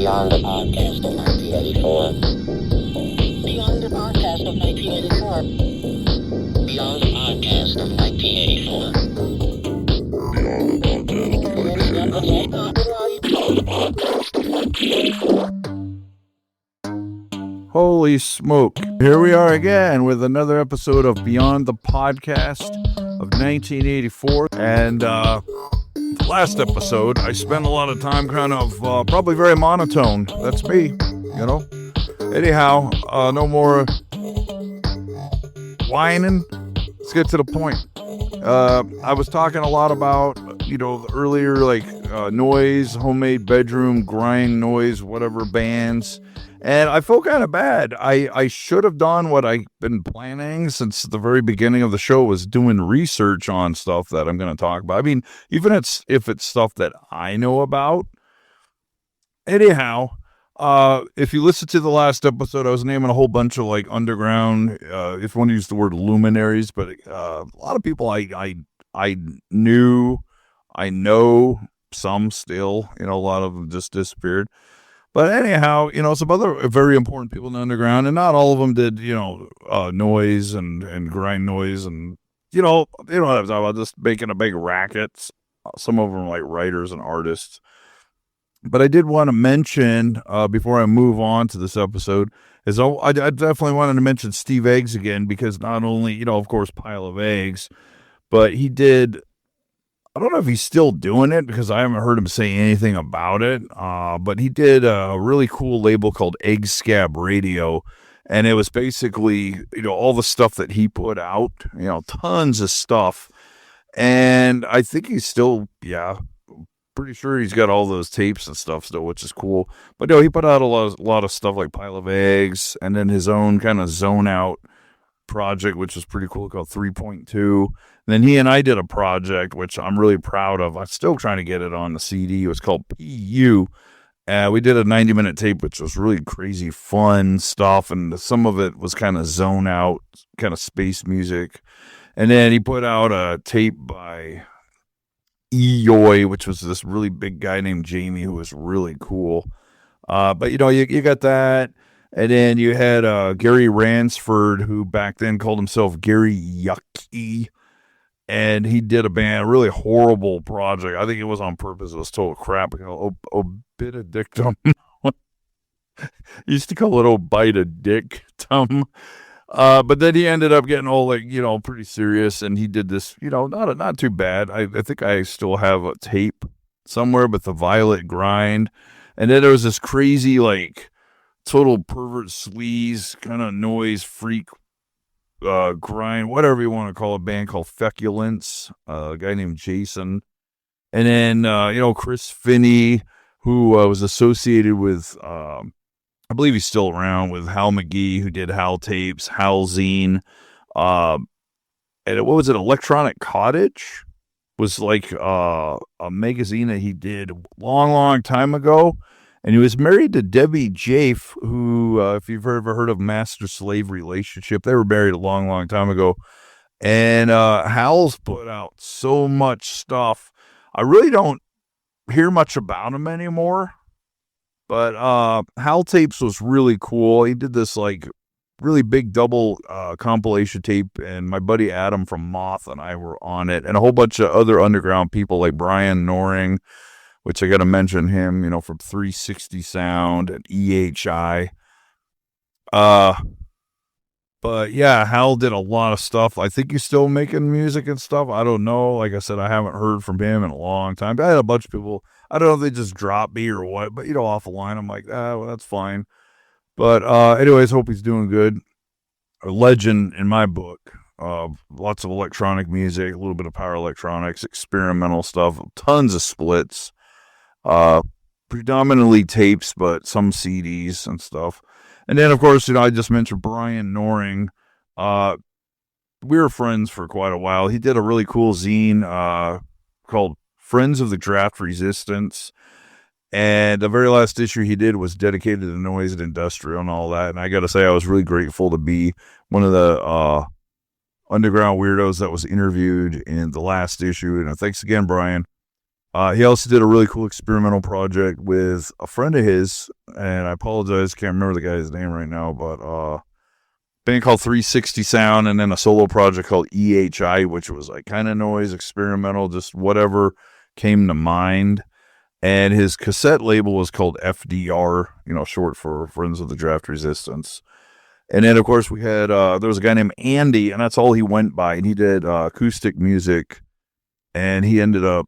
Beyond the podcast of 1984. Beyond the podcast of 1984. Beyond the podcast of 1984. Holy smoke. Here we are again with another episode of Beyond the Podcast of 1984. And last episode, I spent a lot of time kind of probably very monotone. That's me, you know. Anyhow, no more whining. Let's get to the point. I was talking a lot about, you know, earlier, like noise, homemade bedroom, grind noise, whatever bands. And I feel kind of bad. I should have done what I've been planning since the very beginning of the show, was doing research on stuff that I'm going to talk about. I mean, even if it's stuff that I know about. Anyhow, if you listen to the last episode, I was naming a whole bunch of like underground, if you want to use the word luminaries, but a lot of people I knew, I know, some still, you know, a lot of them just disappeared. But anyhow, you know, some other very important people in the underground, and not all of them did, you know, noise and grind noise, and, you know what I'm talking about, just making a big racket. Some of them are like writers and artists. But I did want to mention, before I move on to this episode, I definitely wanted to mention Steve Eggs again, because not only, you know, of course, Pile of Eggs, but he did, I don't know if he's still doing it because I haven't heard him say anything about it. But he did a really cool label called Egg Scab Radio. And it was basically, you know, all the stuff that he put out, you know, tons of stuff. And I think he's still, pretty sure he's got all those tapes and stuff still, which is cool. But no, he put out a lot of stuff like Pile of Eggs, and then his own kind of Zone Out project, which was pretty cool, called 3.2. And then he and I did a project, which I'm really proud of. I'm still trying to get it on the CD. It was called PU. We did a 90-minute tape, which was really crazy fun stuff. And some of it was kind of Zone Out, kind of space music. And then he put out a tape by Eyoy, which was this really big guy named Jamie, who was really cool. But, you know, you got that. And then you had Gary Ransford, who back then called himself Gary Yucky. And he did a really horrible project. I think it was on purpose. It was total crap. Obitadictum. He used to call it Obitadictum. But then he ended up getting all, like, you know, pretty serious. And he did this, you know, not too bad. I think I still have a tape somewhere with the Violet Grind. And then there was this crazy, like, total pervert sleaze kind of noise freak grind, whatever you want to call it, band called Feculence, a guy named Jason. And then, you know, Chris Finney, who was associated with, I believe he's still around, with Hal McGee, who did Hal Tapes, Hal Zine. And what was it? Electronic Cottage was like a magazine that he did long time ago. And he was married to Debbie Jaffe, who, if you've ever heard of master-slave relationship, they were married a long time ago. And Hal's put out so much stuff. I really don't hear much about him anymore. But Hal Tapes was really cool. He did this, like, really big double compilation tape. And my buddy Adam from Moth and I were on it. And a whole bunch of other underground people like Brian Noring, which I got to mention him, you know, from 360 Sound and EHI. But yeah, Hal did a lot of stuff. I think he's still making music and stuff. I don't know. Like I said, I haven't heard from him in a long time. I had a bunch of people. I don't know if they just dropped me or what, but, you know, off the line, I'm like, well, that's fine. But anyways, hope he's doing good. A legend in my book. Lots of electronic music, a little bit of power electronics, experimental stuff, tons of splits. Predominantly tapes, but some CDs and stuff. And then, of course, you know, I just mentioned Brian Noring. We were friends for quite a while. He did a really cool zine called Friends of the Draft Resistance. And the very last issue he did was dedicated to noise and industrial and all that. And I got to say, I was really grateful to be one of the underground weirdos that was interviewed in the last issue. And thanks again, Brian. He also did a really cool experimental project with a friend of his, and I apologize, can't remember the guy's name right now, but band called 360 Sound, and then a solo project called EHI, which was like kind of noise, experimental, just whatever came to mind. And his cassette label was called FDR, short for Friends of the Draft Resistance. And then, of course, we had, there was a guy named Andy, and that's all he went by. And he did acoustic music, and he ended up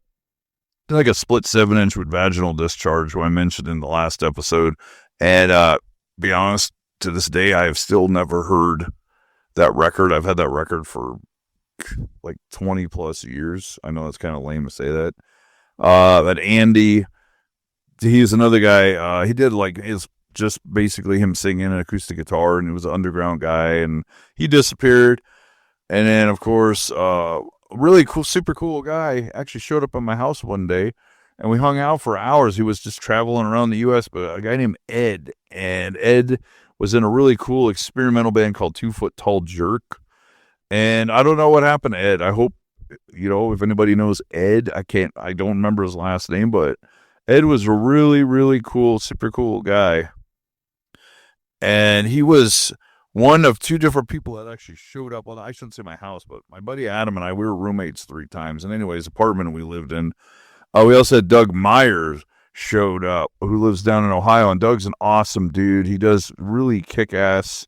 like a split 7-inch with vaginal discharge, who I mentioned in the last episode. And be honest, to this day, I have still never heard that record. I've had that record for like 20 plus years. I know that's kind of lame to say that. But Andy, he's another guy. He did like his just basically him singing an acoustic guitar, and he was an underground guy, and he disappeared. And then, of course, really cool, super cool guy actually showed up at my house one day, and we hung out for hours. He was just traveling around the U.S., but a guy named Ed, and Ed was in a really cool experimental band called 2 Foot Tall Jerk. And I don't know what happened to Ed. I hope, if anybody knows Ed, I don't remember his last name, but Ed was a really, really cool, super cool guy. And he was one of 2 different people that actually showed up. Well, I shouldn't say my house, but my buddy Adam and I, we were roommates 3 times. And anyways, apartment we lived in. We also had Doug Myers showed up, who lives down in Ohio. And Doug's an awesome dude. He does really kick-ass,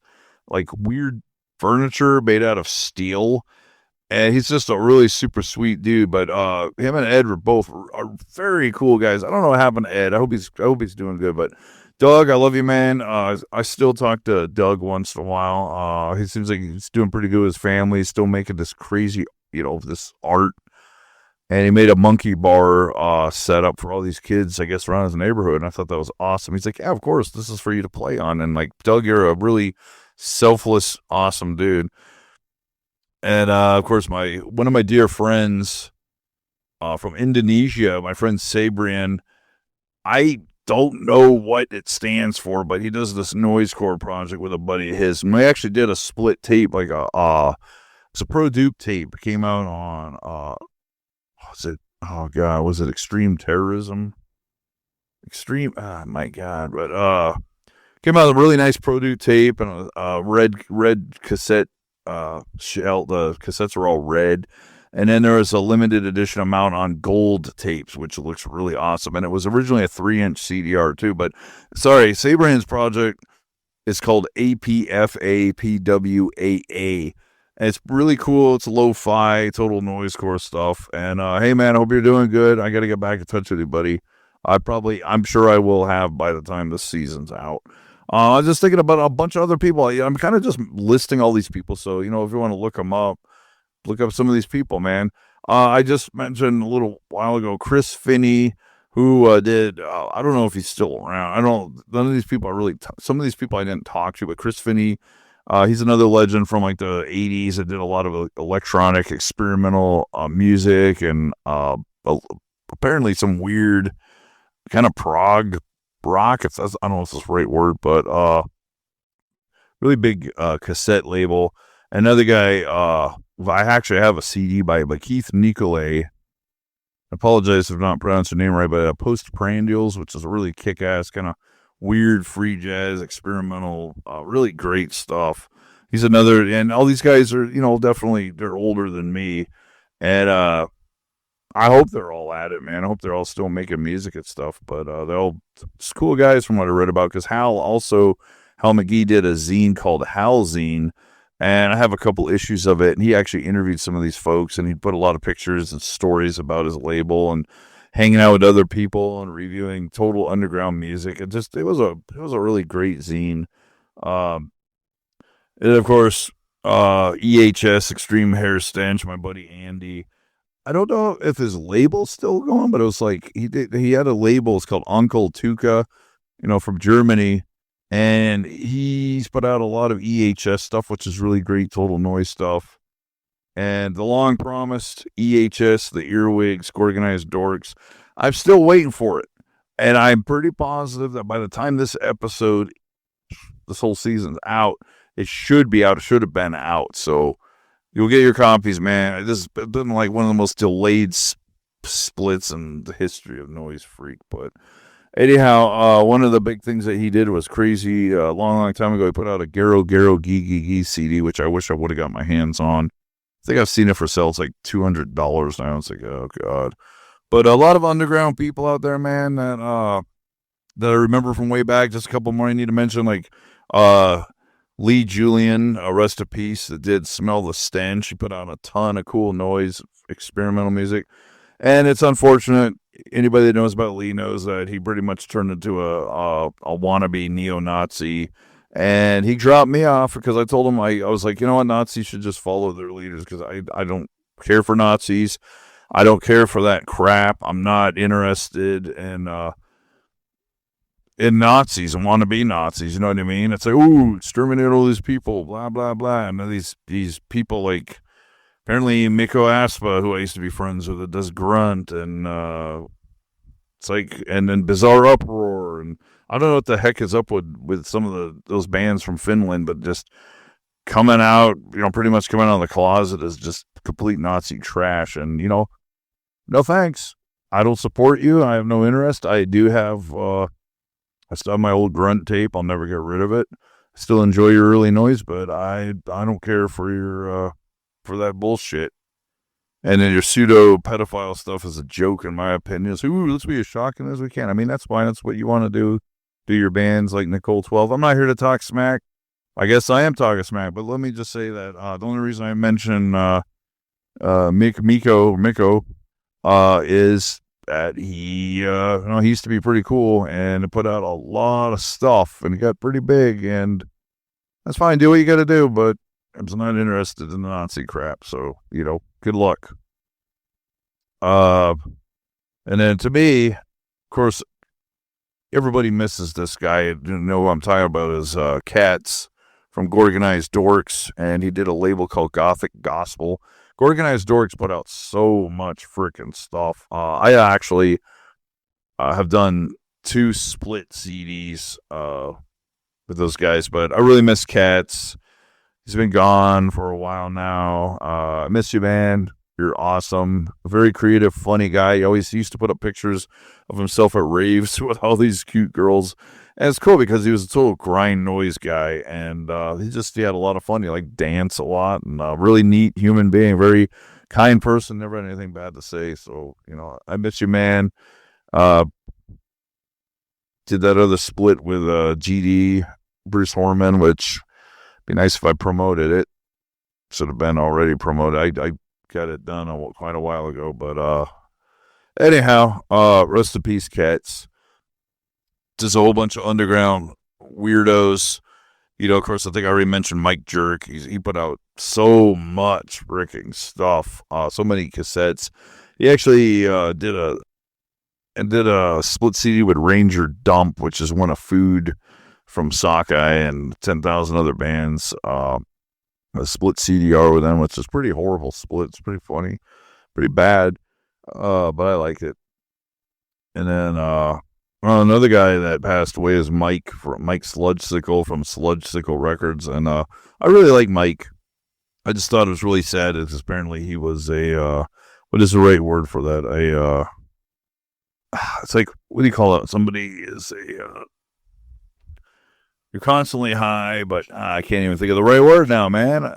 like weird furniture made out of steel. And he's just a really super sweet dude. But him and Ed are very cool guys. I don't know what happened to Ed. I hope he's doing good. But Doug, I love you, man. I still talk to Doug once in a while. He seems like he's doing pretty good with his family. He's still making this crazy, this art. And he made a monkey bar setup for all these kids, I guess, around his neighborhood. And I thought that was awesome. He's like, yeah, of course, this is for you to play on. And like, Doug, you're a really selfless, awesome dude. And of course, one of my dear friends from Indonesia, my friend Sabrian, I don't know what it stands for, but he does this noisecore project with a buddy of his. And we actually did a split tape, like it's a Pro Duke tape. It came out on was it Extreme Terrorism? My God, but came out with a really nice Pro Duke tape and a red cassette shell. The cassettes are all red. And then there was a limited edition amount on gold tapes, which looks really awesome. And it was originally a 3-inch CDR too. But sorry, Sabrian's project is called APFAPWAA. And it's really cool. It's lo-fi, total noisecore stuff. And hey man, I hope you're doing good. I got to get back in touch with you, buddy. I'm sure I will have by the time this season's out. I was just thinking about a bunch of other people. I'm kind of just listing all these people. So, if you want to look up some of these people, man. I just mentioned a little while ago Chris Finney, who did, I don't know if he's still around. None of these people some of these people I didn't talk to, but Chris Finney, he's another legend from like the 80s that did a lot of electronic experimental music and apparently some weird kind of prog rock. I don't know if that's the right word, but really big cassette label. Another guy, I actually have a CD by Keith Nicolay. I apologize if I'm not pronouncing your name right, but Postprandials, which is a really kick-ass kind of weird free jazz, experimental, really great stuff. He's another, and all these guys are, definitely, they're older than me. And I hope they're all at it, man. I hope they're all still making music and stuff. But they're all cool guys from what I read about, because Hal McGee did a zine called Hal Zine. And I have a couple issues of it, and he actually interviewed some of these folks, and he put a lot of pictures and stories about his label and hanging out with other people and reviewing total underground music. It was a really great zine. And of course, EHS Extreme Hair Stench, my buddy Andy. I don't know if his label's still going, but it was like he had a label. It's called Uncle Tuka, from Germany. And he's put out a lot of EHS stuff, which is really great total noise stuff. And the long promised EHS, the Earwigs, Organized Dorks, I'm still waiting for it. And I'm pretty positive that by the time this whole season's out, it should be out. It should have been out. So you'll get your copies, man. This has been like one of the most delayed splits and the history of Noise Freak. But anyhow, one of the big things that he did was crazy. A long time ago, he put out a Garo Garo Gee Gee Gee CD, which I wish I would have got my hands on. I think I've seen it for sale. It's like $200 now. It's like, oh god. But a lot of underground people out there, man, that I remember from way back. Just a couple more I need to mention, like Lee Julian, rest in peace, that did Smell the Stench. She put out a ton of cool noise, experimental music. And it's unfortunate. Anybody that knows about Lee knows that he pretty much turned into a wannabe neo-Nazi. And he dropped me off because I told him, I was like, you know what, Nazis should just follow their leaders because I don't care for Nazis. I don't care for that crap. I'm not interested in Nazis and wannabe Nazis. You know what I mean? It's like, ooh, exterminate all these people, blah, blah, blah. And these people like, apparently Miko Aspa, who I used to be friends with, that does Grunt, and it's like, and then Bizarre Uproar, and I don't know what the heck is up with some of those bands from Finland, but just coming out, pretty much coming out of the closet as just complete Nazi trash. And, no thanks. I don't support you. I have no interest. I do have, I still have my old Grunt tape. I'll never get rid of it. I still enjoy your early noise, but I don't care for your, for that bullshit. And then your pseudo pedophile stuff is a joke, in my opinion. So, let's be as shocking as we can. I mean, that's fine. That's what you want to do. Do your bands like Nicole 12. I'm not here to talk smack. I guess I am talking smack, but let me just say that the only reason I mention Miko is that he used to be pretty cool and put out a lot of stuff and got pretty big, and that's fine. Do what you got to do, but I'm not interested in the Nazi crap. So, good luck. And then to me, of course, everybody misses this guy. You know who I'm talking about is Katz from Gorgonized Dorks, and he did a label called Gothic Gospel. Gorgonized Dorks put out so much freaking stuff. I actually have done 2 split CDs with those guys, but I really miss Katz. He's been gone for a while now. I miss you, man. You're awesome. A very creative, funny guy. He always used to put up pictures of himself at raves with all these cute girls. And it's cool because he was a total grind noise guy. And he had a lot of fun. He dance a lot. And really neat human being. Very kind person. Never had anything bad to say. So, I miss you, man. Did that other split with GD, Bruce Horman, which be nice if I promoted it. Should have been already promoted. I got it done quite a while ago, but anyhow, rest in peace, Katz. Just a whole bunch of underground weirdos. Of course, I think I already mentioned Mike Jerk. He put out so much freaking stuff, so many cassettes. He actually did a split CD with Ranger Dump, which is one of Food from Sockeye and 10,000 other bands. A split CDR with them, which is pretty horrible split. It's pretty funny, pretty bad, but I like it. And then another guy that passed away is Mike Sludgesicle from Sludgesicle Records, and I really like Mike. I just thought it was really sad because apparently he was a what is the right word for that? It's like, what do you call it? Somebody is a you're constantly high, but I can't even think of the right word now, man.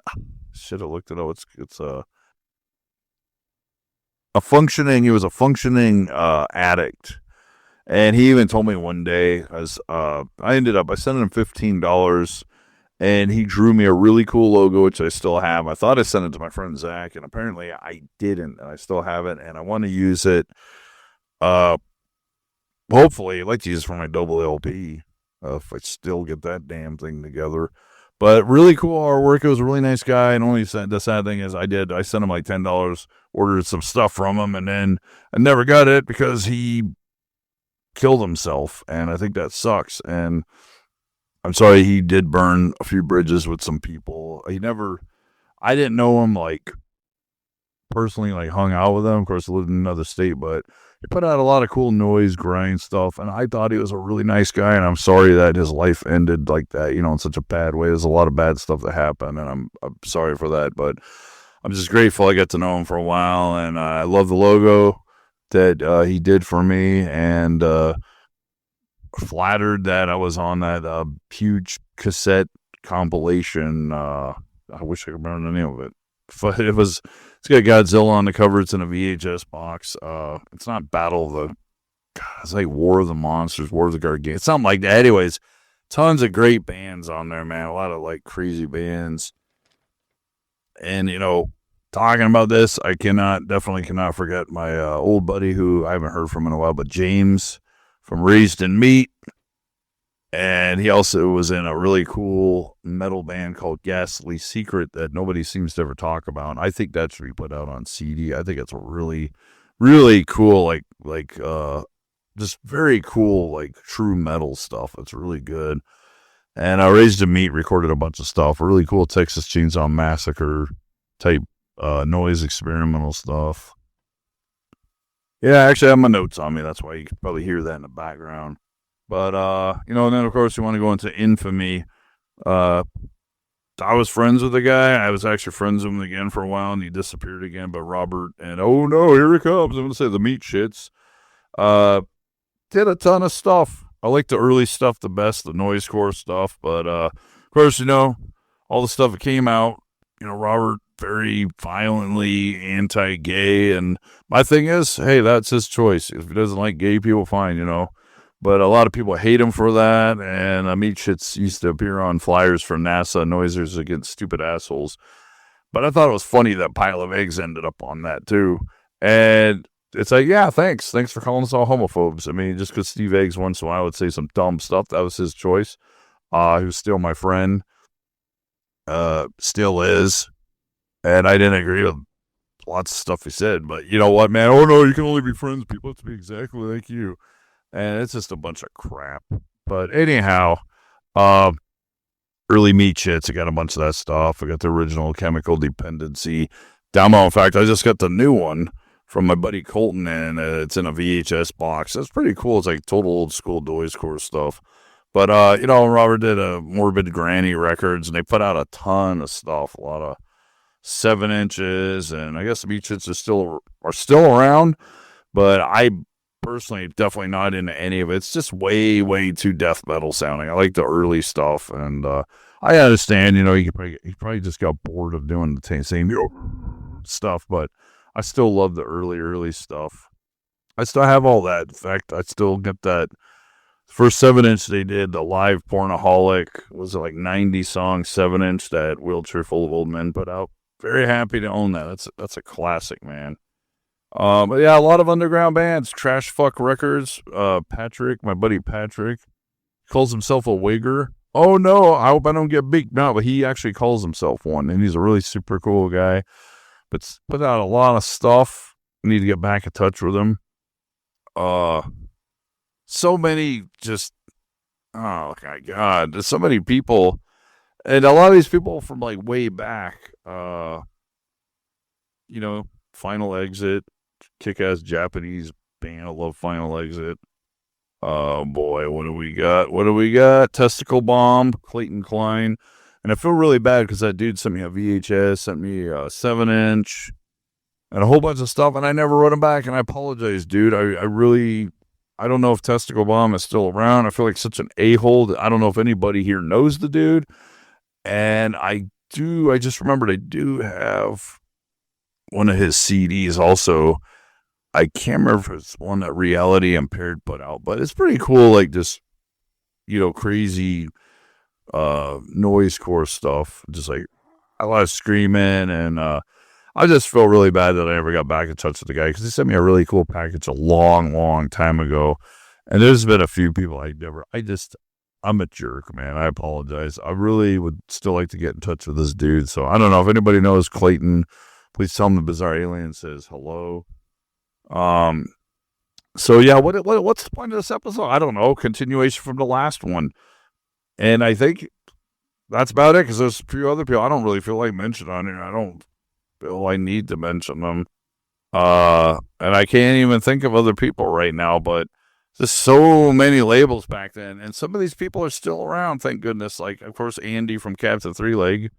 Should have looked it up. It's a functioning. He was a functioning addict, and he even told me one day, as I sent him $15, and he drew me a really cool logo, which I still have. I thought I sent it to my friend Zach, and apparently I didn't, and I still have it, and I want to use it. Hopefully, I'd like to use it for my double LP. If I still get that damn thing together. But really cool artwork. It was a really nice guy. And the sad thing is I sent him like $10, ordered some stuff from him, and then I never got it because he killed himself. And I think that sucks. And I'm sorry, he did burn a few bridges with some people. I didn't know him personally, hung out with him. Of course, I lived in another state, but he put out a lot of cool noise, grind stuff, and I thought he was a really nice guy, and I'm sorry that his life ended like that, in such a bad way. There's a lot of bad stuff that happened, and I'm sorry for that, but I'm just grateful I got to know him for a while, and I love the logo. that he did for me, and flattered that I was on that huge cassette compilation. I wish I could remember the name of it. But it's got Godzilla on the cover. It's in a VHS box. It's not Battle of the, it's like War of the Monsters, War of the Gargantuan, something like that. Anyways, tons of great bands on there, man. A lot of like crazy bands. And, talking about this, I definitely cannot forget my old buddy who I haven't heard from in a while, but James from Raised in Meat. And he also was in a really cool metal band called Ghastly Secret that nobody seems to ever talk about. I think that should be put out on CD. I think it's a really, really cool, like just very cool, like true metal stuff. It's really good. And Raised in Meat recorded a bunch of stuff, really cool Texas Chainsaw Massacre type noise experimental stuff. Yeah, actually I have my notes on me. That's why you can probably hear that in the background. But, and then, of course, you want to go into infamy. I was friends with the guy. I was actually friends with him again for a while, and he disappeared again. But Robert, and oh, no, here he comes. I'm going to say the meat shits. Did a ton of stuff. I like the early stuff the best, the noisecore stuff. But, of course, all the stuff that came out, Robert very violently anti-gay. And my thing is, hey, that's his choice. If he doesn't like gay people, fine, But a lot of people hate him for that, and Meat Shits used to appear on flyers for NASA, Noisers Against Stupid Assholes. But I thought it was funny that Pile of Eggs ended up on that, too. And it's like, yeah, thanks. Thanks for calling us all homophobes. I mean, just because Steve Eggs once in a while would say some dumb stuff, that was his choice. He was still my friend. Still is. And I didn't agree with lots of stuff he said. But you know what, man? Oh, no, you can only be friends with people have to be exactly like you. And it's just a bunch of crap. But anyhow, early Meat Shits, I got a bunch of that stuff. I got the original Chemical Dependency demo. In fact, I just got the new one from my buddy Colton, and it's in a VHS box. That's pretty cool. It's like total old school noisecore stuff. But, Robert did a Morbid Granny Records, and they put out a ton of stuff, a lot of 7 inches, and I guess the Meat Shits are still around, but I personally definitely not into any of it. It's just way, way too death metal sounding. I like the early stuff, and I understand, he probably just got bored of doing the same stuff, but I still love the early stuff. I still have all that. In fact, I still get that first 7-inch they did, the Live Pornaholic, was it like 90 songs 7-inch that Wheelchair Full of Old Men put out. Very happy to own that. That's a classic, man. But yeah, a lot of underground bands. Trash Fuck Records. Patrick, my buddy Patrick, calls himself a wigger. Oh no, I hope I don't get beat. No, but he actually calls himself one, and he's a really super cool guy. But put out a lot of stuff. I need to get back in touch with him. So many just, oh my God, there's so many people, and a lot of these people from like way back. Final Exit. Kick-ass Japanese band. I love Final Exit. Oh boy, what do we got? Testicle Bomb, Clayton Klein. And I feel really bad because that dude sent me a VHS, sent me a 7-inch, and a whole bunch of stuff, and I never wrote him back, and I apologize, dude. I don't know if Testicle Bomb is still around. I feel like such an a-hole. I don't know if anybody here knows the dude. And I just remembered I do have one of his CDs also. I can't remember if it's one that Reality Impaired put out, but it's pretty cool, like just, crazy noisecore stuff. Just like a lot of screaming, and I just feel really bad that I never got back in touch with the guy because he sent me a really cool package a long, long time ago. And there's been a few people I'm a jerk, man. I apologize. I really would still like to get in touch with this dude. So I don't know if anybody knows Clayton. Please tell him the Bizarre Alien says hello. So yeah, what's the point of this episode? I don't know. Continuation from the last one. And I think that's about it because there's a few other people I don't really feel like mentioning on here. I don't feel I need to mention them. And I can't even think of other people right now, but there's so many labels back then. And some of these people are still around, thank goodness. Like, of course, Andy from Captain Three Leg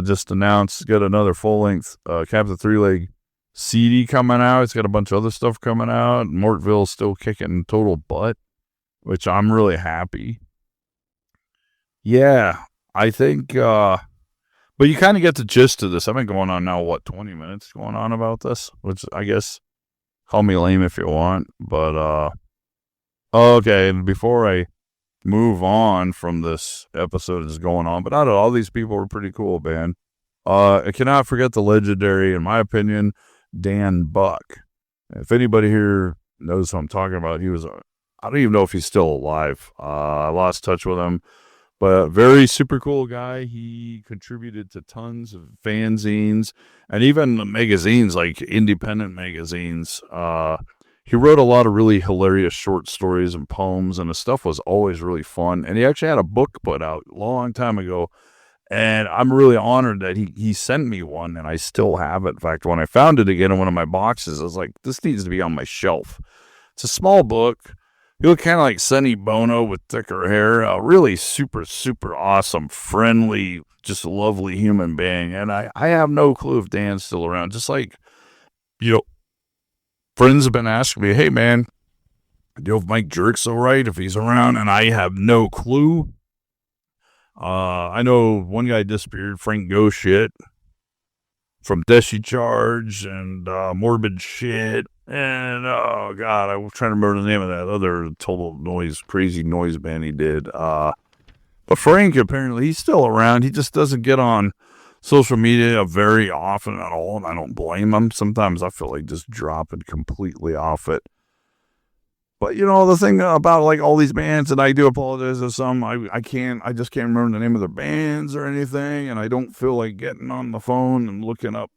just announced, got another full-length Captain Three Leg CD coming out. It's got a bunch of other stuff coming out. Mortville's still kicking total butt, which I'm really happy. Yeah, I think, but you kind of get the gist of this. I've been going on now, 20 minutes going on about this, which I guess, call me lame if you want, but, okay, and before I move on from this episode is going on, but I don't know, all these people were pretty cool, man. I cannot forget the legendary, in my opinion, Dan Buck. If anybody here knows who I'm talking about, I don't even know if he's still alive. I lost touch with him, but very super cool guy. He contributed to tons of fanzines and even magazines, like independent magazines. He wrote a lot of really hilarious short stories and poems, and the stuff was always really fun. And he actually had a book put out a long time ago, and I'm really honored that he sent me one, and I still have it. In fact, when I found it again in one of my boxes, I was like, this needs to be on my shelf. It's a small book. He looked kind of like Sonny Bono with thicker hair. A really super, super awesome, friendly, just lovely human being. And I have no clue if Dan's still around. Just like, friends have been asking me, hey, man, do you know if Mike Jerk's all right, if he's around? And I have no clue. I know one guy disappeared, Frank Go Shit, from 90's Charge and Morbid Shit. And, oh, God, I was trying to remember the name of that other total crazy noise band he did. But Frank, apparently, he's still around. He just doesn't get on social media very often at all, and I don't blame him. Sometimes I feel like just dropping completely off it. But, the thing about, like, all these bands, and I do apologize to some, I just can't remember the name of their bands or anything, and I don't feel like getting on the phone and looking up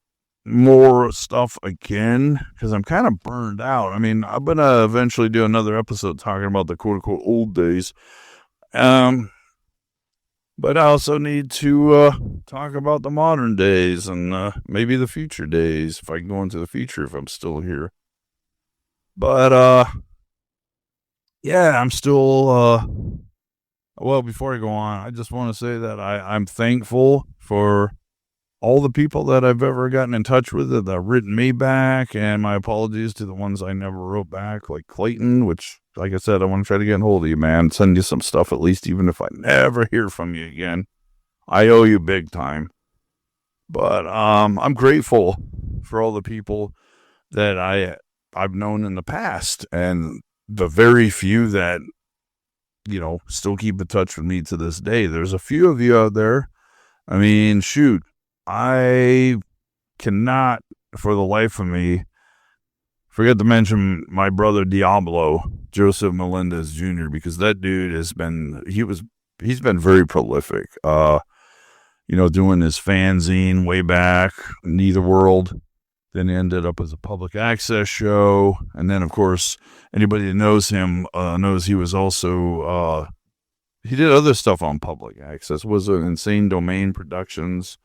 more stuff again, because I'm kind of burned out. I mean, I'm going to eventually do another episode talking about the quote-unquote old days. But I also need to talk about the modern days and maybe the future days, if I can go into the future if I'm still here. But, yeah, I'm still, well, before I go on, I just want to say that I'm thankful for all the people that I've ever gotten in touch with that have written me back, and my apologies to the ones I never wrote back, like Clayton, which, like I said, I want to try to get a hold of you, man. Send you some stuff at least, even if I never hear from you again. I owe you big time. But I'm grateful for all the people that I've known in the past, and the very few that, still keep in touch with me to this day. There's a few of you out there. I mean, shoot, I cannot, for the life of me, forget to mention my brother Diablo, Joseph Melendez Jr., because that dude he's been very prolific, doing his fanzine way back, Neither World, then ended up as a public access show, and then, of course, anybody that knows him knows he was also, he did other stuff on public access, was an Insane Domain Productions.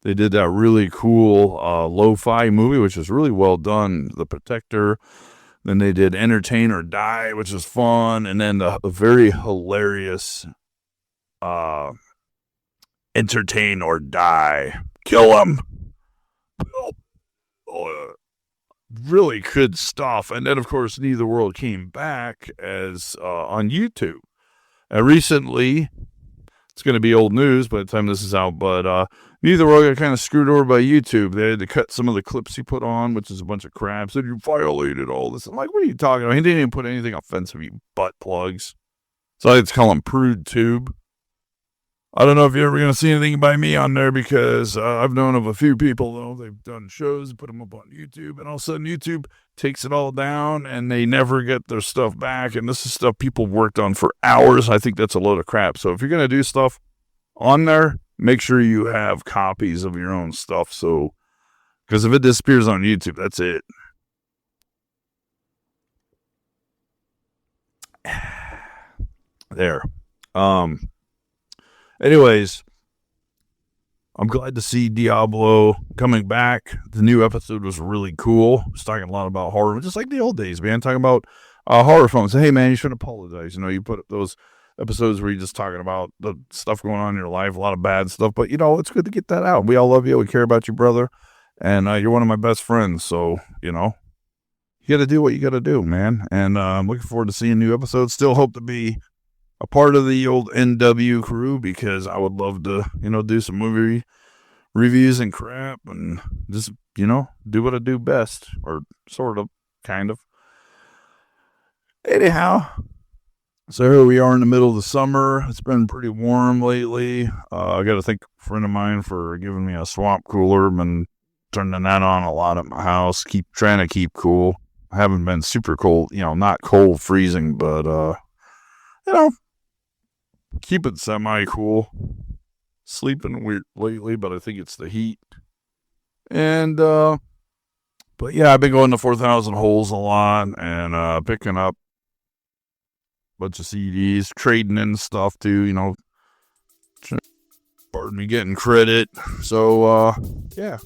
They did that really cool lo-fi movie, which was really well done, The Protector. Then they did Entertain or Die, which was fun. And then the very hilarious Entertain or Die. Kill him. Really good stuff. And then, of course, Neither World came back as on YouTube. And recently, it's going to be old news by the time this is out, but Neither World got kind of screwed over by YouTube. They had to cut some of the clips he put on, which is a bunch of crap. Said, you violated all this. I'm like, what are you talking about? He didn't even put anything offensive, you butt plugs. So I had to call him Prude Tube. I don't know if you're ever going to see anything by me on there, because I've known of a few people, though. They've done shows, put them up on YouTube, and all of a sudden YouTube takes it all down, and they never get their stuff back. And this is stuff people worked on for hours. I think that's a load of crap. So if you're going to do stuff on there, make sure you have copies of your own stuff. So, because if it disappears on YouTube, that's it. There. Anyways, I'm glad to see Diablo coming back. The new episode was really cool. It's talking a lot about horror, just like the old days, man. Talking about horror films. Hey, man, you shouldn't apologize. You put up those episodes where you're just talking about the stuff going on in your life, a lot of bad stuff. But, it's good to get that out. We all love you. We care about you, brother. And you're one of my best friends, so, you got to do what you got to do, man. And I'm looking forward to seeing new episodes. Still hope to be a part of the old NW crew because I would love to, do some movie reviews and crap and just, do what I do best, or sort of, kind of. Anyhow, so here we are in the middle of the summer. It's been pretty warm lately. I got to thank a friend of mine for giving me a swamp cooler. Been turning that on a lot at my house. Trying to keep cool. I haven't been super cold, not cold freezing, but, keep it semi-cool. Sleeping weird lately, but I think it's the heat. And, but yeah, I've been going to 4,000 Holes a lot and picking up a bunch of CDs, trading in stuff too, pardon me, getting credit. So, yeah.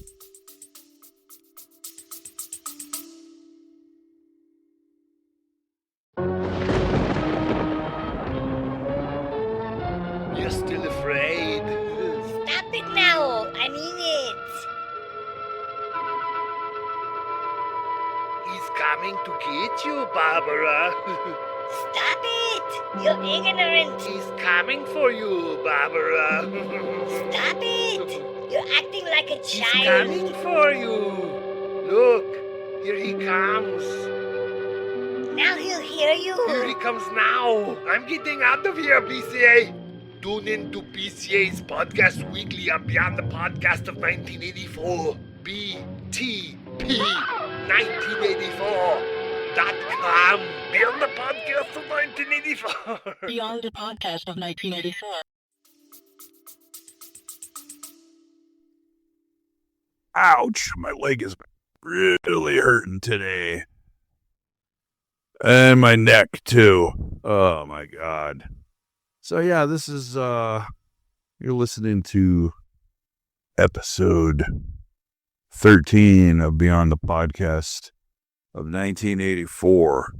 You're still afraid? Stop it now! I mean it! He's coming to get you, Barbara. Stop it! You're ignorant! He's coming for you, Barbara. Stop it! You're acting like a He's child! coming for you. Look, here he comes. Now he'll hear Here he you! comes now. I'm getting out of here, PCA. Tune in to PCA's Podcast Weekly on Beyond the Podcast of 1984. BTP 1984.com. Beyond the Podcast of 1984. Beyond the podcast of 1984. Ouch, my leg is really hurting today. And my neck, too. Oh, my God. So, yeah, this is, you're listening to episode 13 of Beyond the Podcast of 1984.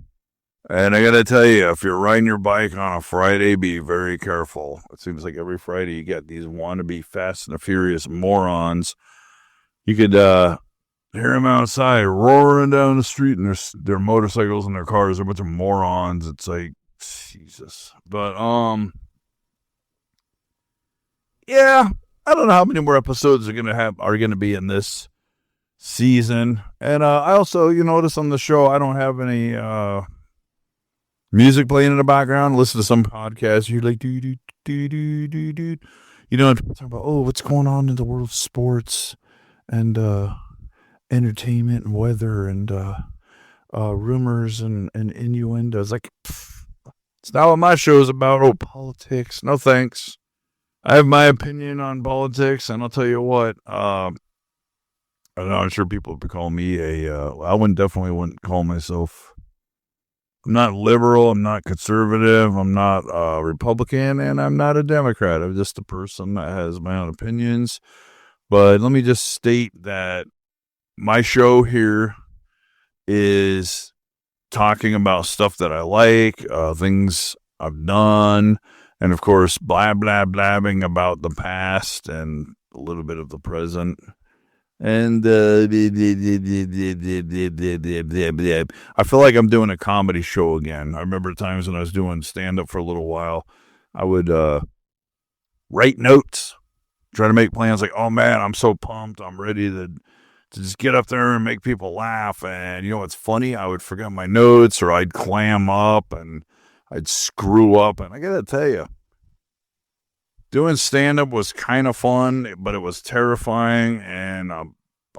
And I gotta tell you, if you're riding your bike on a Friday, be very careful. It seems like every Friday you get these wannabe Fast and the Furious morons. You could, hear them outside roaring down the street, and their motorcycles and their cars are a bunch of morons. It's like, Jesus. But, yeah, I don't know how many more episodes are gonna be in this season. And, I also, you notice on the show, I don't have any, music playing in the background. Listen to some podcasts, you're like, do. Talking about, what's going on in the world of sports and, entertainment and weather and rumors and innuendos. Like, it's not what my show's about. Politics. No thanks. I have my opinion on politics, and I'll tell you what. I don't know, I'm sure people would call me I definitely wouldn't call myself. I'm not liberal. I'm not conservative. I'm not Republican, and I'm not a Democrat. I'm just a person that has my own opinions. But let me just state that my show here is talking about stuff that I like, things I've done, and of course, blabbing about the past and a little bit of the present. And I feel like I'm doing a comedy show again. I remember times when I was doing stand-up for a little while, I would write notes, try to make plans like, oh man, I'm so pumped, I'm ready to just get up there and make people laugh. And you know what's funny? I would forget my notes, or I'd clam up and I'd screw up. And I gotta tell you, doing stand-up was kind of fun, but it was terrifying, and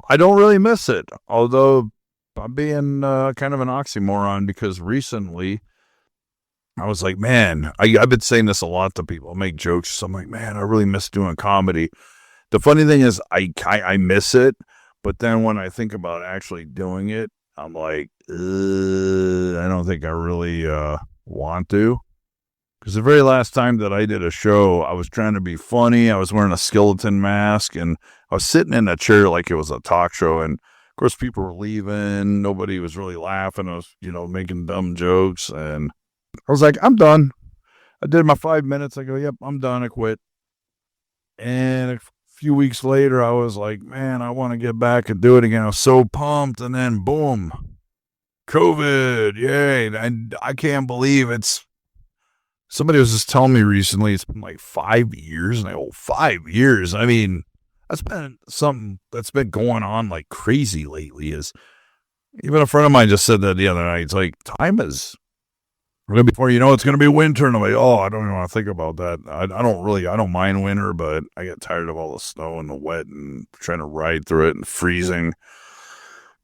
I don't really miss it. Although I'm being kind of an oxymoron, because recently I was like, man, I've been saying this a lot to people. I make jokes, so I'm like, man, I really miss doing comedy. The funny thing is, I miss it, but then when I think about actually doing it, I'm like, I don't think I really want to. Because the very last time that I did a show, I was trying to be funny. I was wearing a skeleton mask, and I was sitting in a chair like it was a talk show. And of course, people were leaving. Nobody was really laughing. I was, making dumb jokes. And I was like, I'm done. I did my 5 minutes. I go, yep, I'm done. I quit. And a few weeks later, I was like, man, I want to get back and do it again. I was so pumped. And then boom, COVID. Yay. And I can't believe somebody was just telling me recently, it's been like 5 years. And I go, 5 years. I mean, that's been something that's been going on like crazy lately. Is even a friend of mine just said that the other night. It's like, time is, before you know it's going to be winter. And I'm like, oh, I don't even want to think about that. I don't mind winter, but I get tired of all the snow and the wet and trying to ride through it and freezing.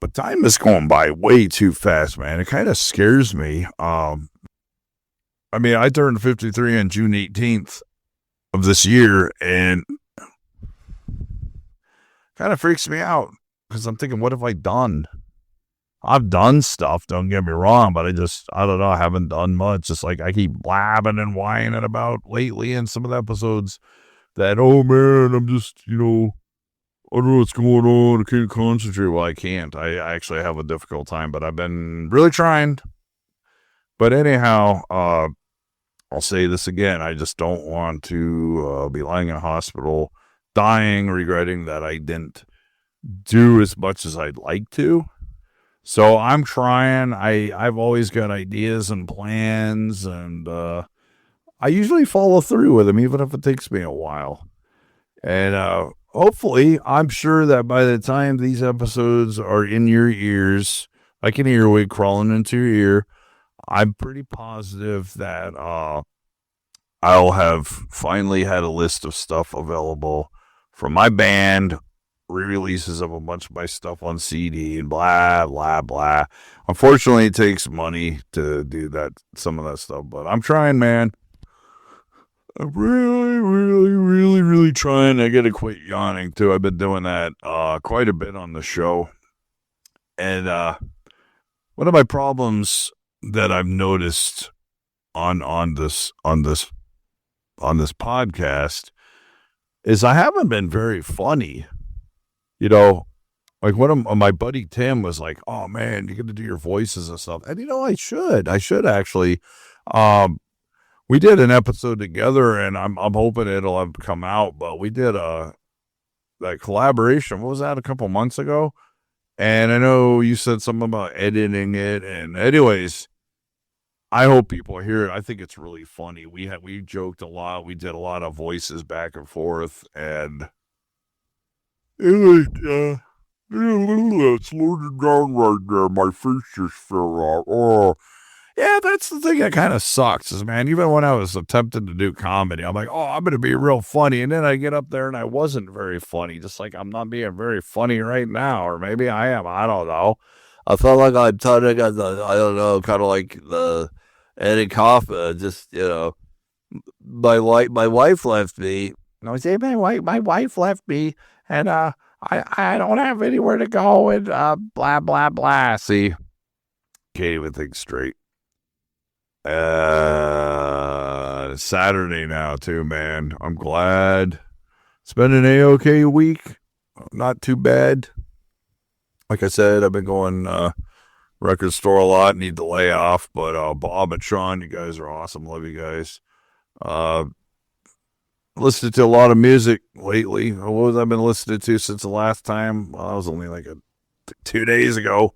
But time is going by way too fast, man. It kind of scares me. I mean, I turned 53 on June 18th of this year, and kind of freaks me out because I'm thinking, what have I done? I've done stuff, don't get me wrong, but I don't know, I haven't done much. Just like I keep blabbing and whining about lately in some of the episodes that, oh man, I'm just, I don't know what's going on. I can't concentrate. Well, I can't. I actually have a difficult time, but I've been really trying. But anyhow, I'll say this again. I just don't want to be lying in a hospital, dying, regretting that I didn't do as much as I'd like to. So I'm trying. I've always got ideas and plans, and I usually follow through with them, even if it takes me a while. And hopefully, I'm sure that by the time these episodes are in your ears, like an earwig crawling into your ear, I'm pretty positive that I'll have finally had a list of stuff available from my band, re-releases of a bunch of my stuff on CD and blah, blah, blah. Unfortunately, it takes money to do some of that stuff, but I'm trying, man. I'm really, really, really, really trying. I gotta quit yawning, too. I've been doing that quite a bit on the show. And one of my problems that I've noticed on this podcast is I haven't been very funny. Like my buddy Tim was like, oh man, you're going to do your voices and stuff. And I should actually. We did an episode together, and I'm hoping it'll have come out, but we did that collaboration. What was that, a couple months ago? And I know you said something about editing it. And anyways, I hope people hear it. I think it's really funny. We joked a lot. We did a lot of voices back and forth, and it slowed it down right there. My face just fell out. Oh, yeah, that's the thing that kind of sucks, is, man, even when I was attempting to do comedy, I'm like, oh, I'm going to be real funny. And then I get up there and I wasn't very funny, just like I'm not being very funny right now. Or maybe I am. I don't know. I felt like I'm turning on I don't know, kind of like the Eddie Kaufman, just, my wife left me. And I was saying, my wife left me, and I don't have anywhere to go, and blah, blah, blah. See, can't even think straight. Saturday now, too, man. I'm glad. It's been an A-OK week. Not too bad. Like I said, I've been going record store a lot. Need to lay off, but Bob and Sean, you guys are awesome. Love you guys. Listened to a lot of music lately. What have I been listening to since the last time? Well, that was only like 2 days ago.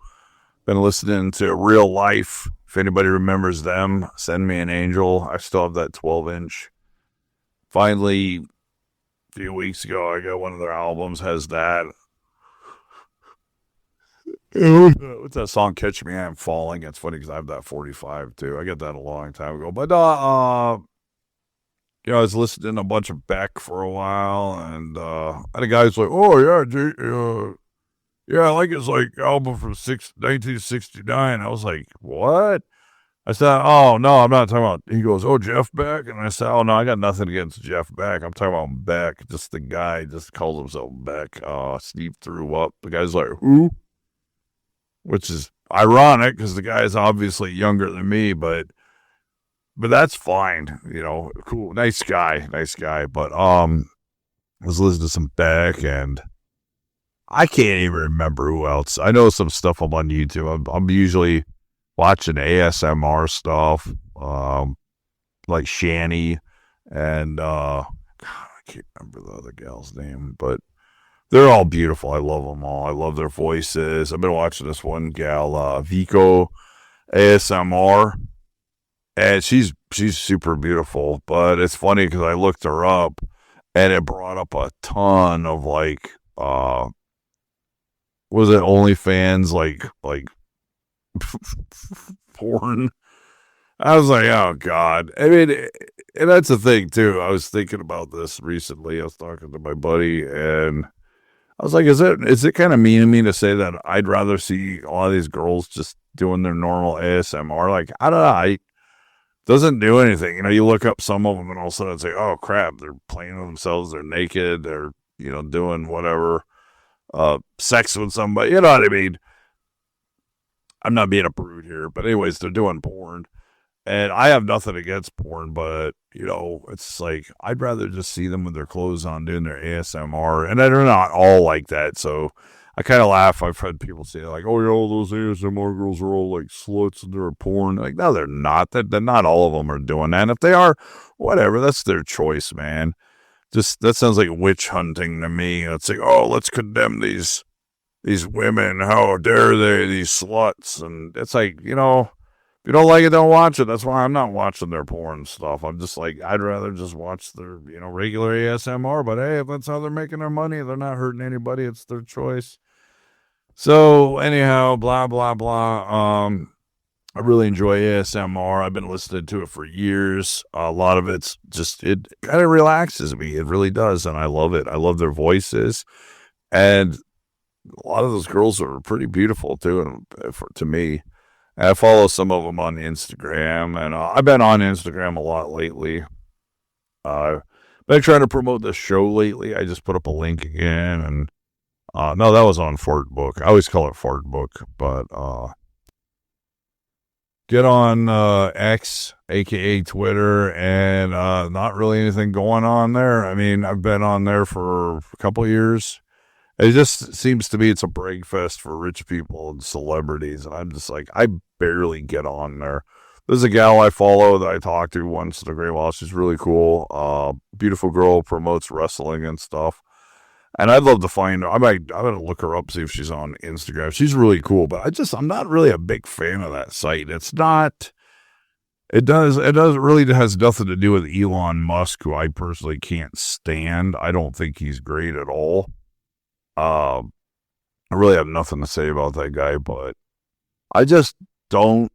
Been listening to Real Life. If anybody remembers them, Send Me an Angel. I still have that 12-inch. Finally, a few weeks ago, I got one of their albums, has that. What's that song, Catch Me, I'm Falling? It's funny because I have that 45 too. I got that a long time ago. But, I was listening to a bunch of Beck for a while, and the guy's like, oh, yeah, yeah, I like his album from 1969. I was like, what? I said, oh, no, I'm not talking about, he goes, oh, Jeff Beck? And I said, oh, no, I got nothing against Jeff Beck. I'm talking about Beck, just the guy just calls himself Beck. Steve threw up. The guy's like, who? Which is ironic because the guy is obviously younger than me, but that's fine. Cool. Nice guy. But I was listening to some Beck, and I can't even remember who else. I know some stuff I'm on YouTube. I'm usually watching ASMR stuff, like Shanny, and I can't remember the other gal's name, but they're all beautiful. I love them all. I love their voices. I've been watching this one gal, Vico ASMR, and she's super beautiful. But it's funny because I looked her up, and it brought up a ton of like, was it OnlyFans like porn? I was like, oh God. I mean, and that's the thing too. I was thinking about this recently. I was talking to my buddy, and I was like, is it kind of mean of me to say that I'd rather see all of these girls just doing their normal ASMR? Like, I don't know. It doesn't do anything. You know, you look up some of them and all of a sudden it's like, oh crap, they're playing with themselves. They're naked. They're, doing whatever, sex with somebody. You know what I mean? I'm not being a prude here, but anyways, they're doing porn. And I have nothing against porn, but, it's like, I'd rather just see them with their clothes on doing their ASMR. And they're not all like that. So I kind of laugh. I've had people say, like, oh, those ASMR girls are all like sluts and they're porn. Like, no, they're not. They're not all of them are doing that. And if they are, whatever, that's their choice, man. Just, that sounds like witch hunting to me. It's like, oh, let's condemn these women. How dare they, these sluts? And it's like, if you don't like it, don't watch it. That's why I'm not watching their porn stuff. I'm just like, I'd rather just watch their, regular ASMR. But hey, if that's how they're making their money, they're not hurting anybody. It's their choice. So anyhow, blah, blah, blah. I really enjoy ASMR. I've been listening to it for years. A lot of it's just, it kind of relaxes me. It really does. And I love it. I love their voices. And a lot of those girls are pretty beautiful too, to me. I follow some of them on Instagram, and I've been on Instagram a lot lately. I've been trying to promote this show lately. I just put up a link again, and no, that was on Fart Book. I always call it Fart Book, but get on X, aka Twitter, and not really anything going on there. I mean, I've been on there for a couple of years. It just seems to me it's a brag fest for rich people and celebrities. And I'm just like, I barely get on there. There's a gal I follow that I talk to once in a great while. She's really cool. Beautiful girl, promotes wrestling and stuff. And I'd love to find her. I'm gonna look her up, see if she's on Instagram. She's really cool, but I'm not really a big fan of that site. It really has nothing to do with Elon Musk, who I personally can't stand. I don't think he's great at all. I really have nothing to say about that guy, but I just don't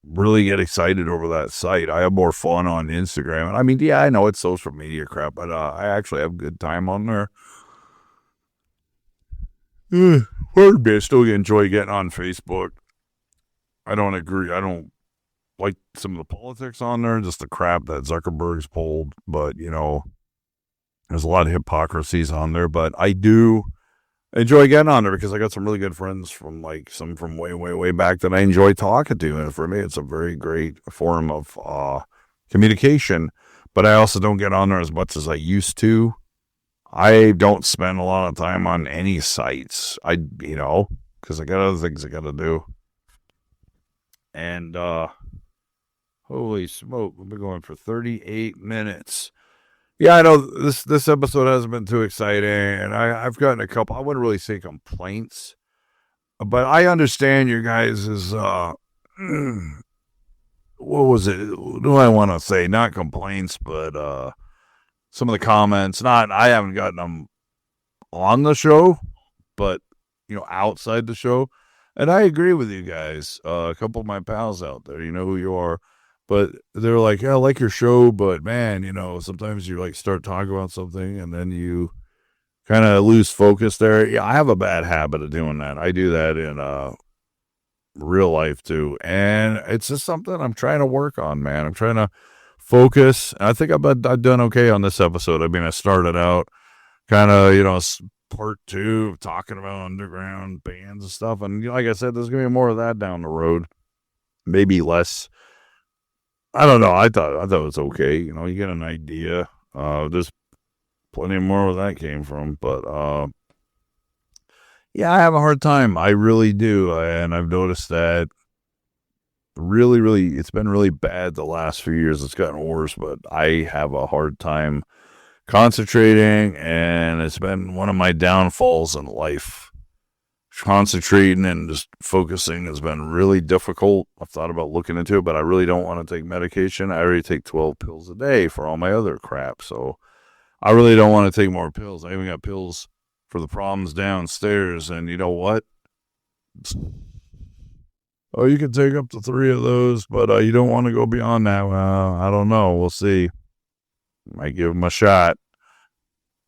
really get excited over that site. I have more fun on Instagram. And I mean, yeah, I know it's social media crap, but I actually have a good time on there. Pardon me, I still enjoy getting on Facebook. I don't agree. I don't like some of the politics on there, just the crap that Zuckerberg's pulled, but there's a lot of hypocrisies on there, but I do enjoy getting on there because I got some really good friends from way, way, way back that I enjoy talking to. And for me, it's a very great form of communication, but I also don't get on there as much as I used to. I don't spend a lot of time on any sites. Because I got other things I got to do. And, holy smoke, we've been going for 38 minutes. Yeah, I know this episode hasn't been too exciting, and I've gotten a couple, I wouldn't really say complaints, but I understand your guys' what was it? What do I want to say? Not complaints, but some of the comments. I haven't gotten them on the show, but outside the show. And I agree with you guys. A couple of my pals out there, you know who you are. But they're like, yeah, I like your show, but man, sometimes you start talking about something and then you kind of lose focus there. Yeah, I have a bad habit of doing that. I do that in real life too. And it's just something I'm trying to work on, man. I'm trying to focus. I think I've done okay on this episode. I mean, I started out kind of, part 2 of talking about underground bands and stuff. And like I said, there's going to be more of that down the road. Maybe less. I don't know. I thought it was okay. You get an idea. There's plenty more where that came from, but yeah, I have a hard time. I really do, and I've noticed that it's been really bad the last few years. It's gotten worse, but I have a hard time concentrating, and it's been one of my downfalls in life. Concentrating and just focusing has been really difficult. I've thought about looking into it, but I really don't want to take medication. I already take 12 pills a day for all my other crap, so I really don't want to take more pills. I even got pills for the problems downstairs, and you know what? Oh, you can take up to 3 of those, but you don't want to go beyond that. I don't know. We'll see. Might give them a shot.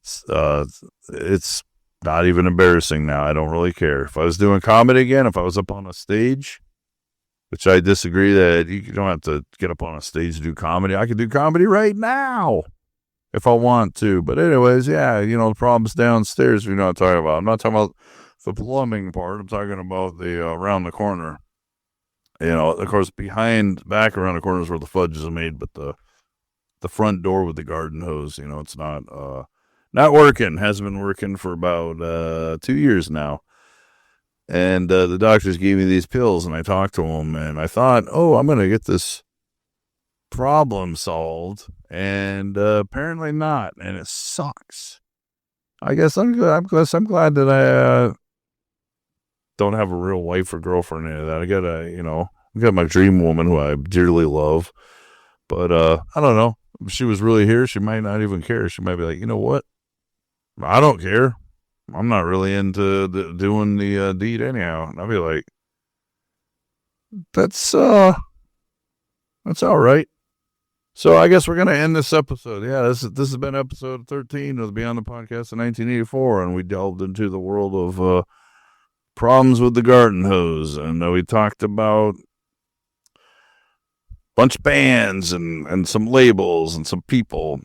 It's not even embarrassing now. I don't really care. If I was doing comedy again, if I was up on a stage, which I disagree that you don't have to get up on a stage to do comedy. I could do comedy right now if I want to. But anyways, yeah, the problem's downstairs. You're not talking about. I'm not talking about the plumbing part. I'm talking about the around the corner. Of course, back around the corner is where the fudge is made, but the front door with the garden hose, it's not working. Hasn't been working for about 2 years now. And the doctors gave me these pills, and I talked to them, and I thought, I'm going to get this problem solved, and apparently not, and it sucks. I guess I'm good. I'm glad that I don't have a real wife or girlfriend or any of that. I got my dream woman who I dearly love, but I don't know. If she was really here, she might not even care. She might be like, you know what? I don't care. I'm not really into doing the deed anyhow. And I'd be like, that's all right. So I guess we're going to end this episode. Yeah, this has been episode 13 of the Beyond the Podcast of 1984, and we delved into the world of problems with the garden hose, and we talked about a bunch of bands and some labels and some people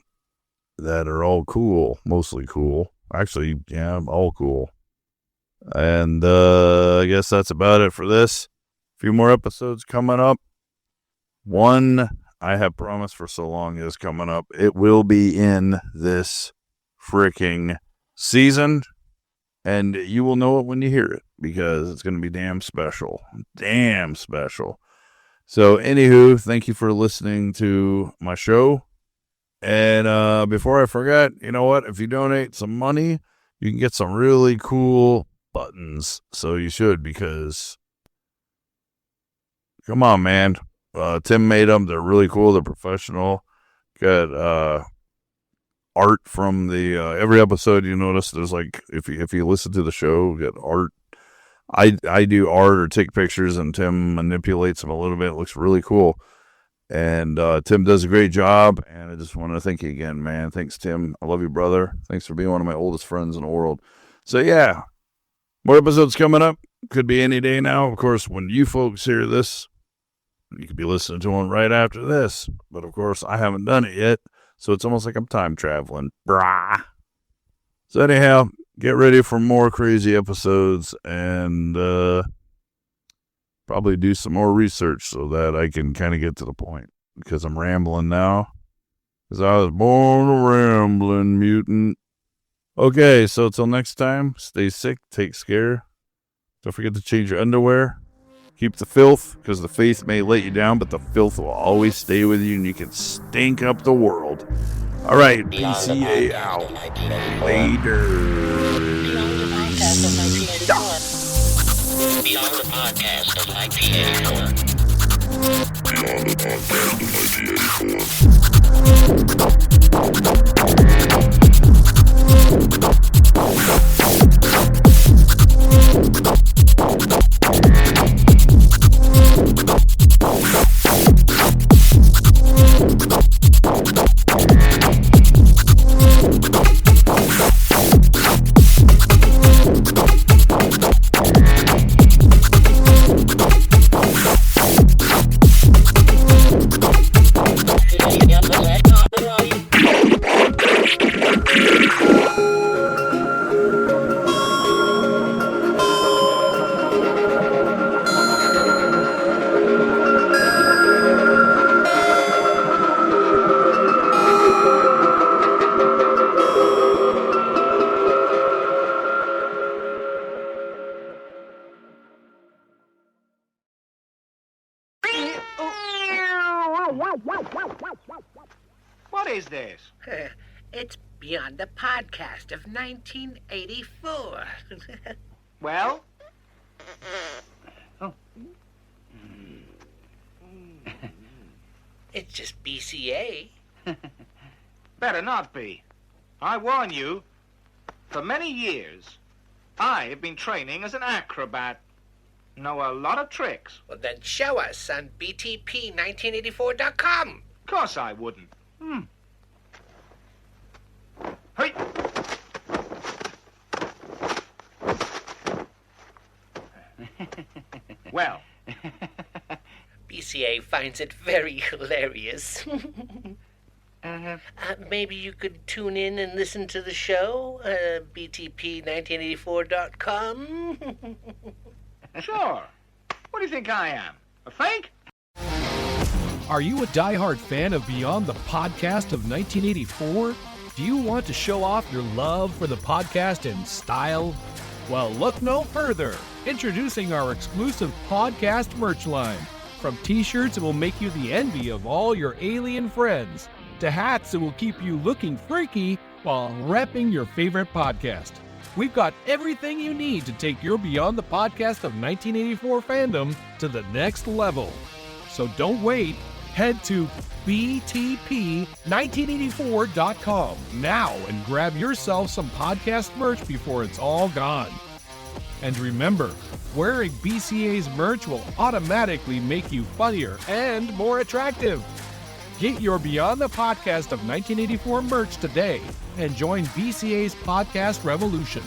that are all cool, mostly cool. Actually, yeah, all cool. And I guess that's about it for this. A few more episodes coming up. One I have promised for so long is coming up. It will be in this freaking season, and you will know it when you hear it, because it's going to be damn special. Damn special. So, anywho, thank you for listening to my show. And before I forget, you know what? If you donate some money, you can get some really cool buttons. So you should, because come on, man. Tim made them. They're really cool. They're professional. Got art from the every episode. You notice there's like, if you listen to the show, get art. I do art or take pictures, and Tim manipulates them a little bit. It looks really cool. And Tim does a great job, and I just want to thank you again, man. Thanks, Tim. I love you, brother. Thanks for being one of my oldest friends in the world. So, yeah, more episodes coming up. Could be any day now. Of course, when you folks hear this, you could be listening to one right after this. But, of course, I haven't done it yet, so it's almost like I'm time traveling. Brah. So, anyhow, get ready for more crazy episodes, and probably do some more research so that I can kind of get to the point, because I'm rambling now, because I was born a rambling mutant. Okay, so till next time, stay sick, take care. Don't forget to change your underwear. Keep the filth, because the faith may let you down, but the filth will always stay with you, and you can stink up the world. All right, BCA out. Later. Beyond the podcast of 1984. Beyond the Beyond the What is this? It's Beyond the Podcast of 1984. Well? It's just BCA. Better not be. I warn you, for many years, I have been training as an acrobat. Know a lot of tricks. Well, then show us on btp1984.com. Of course I wouldn't. Hey! Well. BCA finds it very hilarious. Maybe you could tune in and listen to the show, btp1984.com. Sure. What do you think I am? A fake? Are you a diehard fan of Beyond the Podcast of 1984? Do you want to show off your love for the podcast in style? Well, look no further. Introducing our exclusive podcast merch line. From t-shirts that will make you the envy of all your alien friends, to hats that will keep you looking freaky while repping your favorite podcast. We've got everything you need to take your Beyond the Podcast of 1984 fandom to the next level. So don't wait. Head to btp1984.com now and grab yourself some podcast merch before it's all gone. And remember, wearing BCA's merch will automatically make you funnier and more attractive. Get your Beyond the Podcast of 1984 merch today and join BCA's podcast revolution.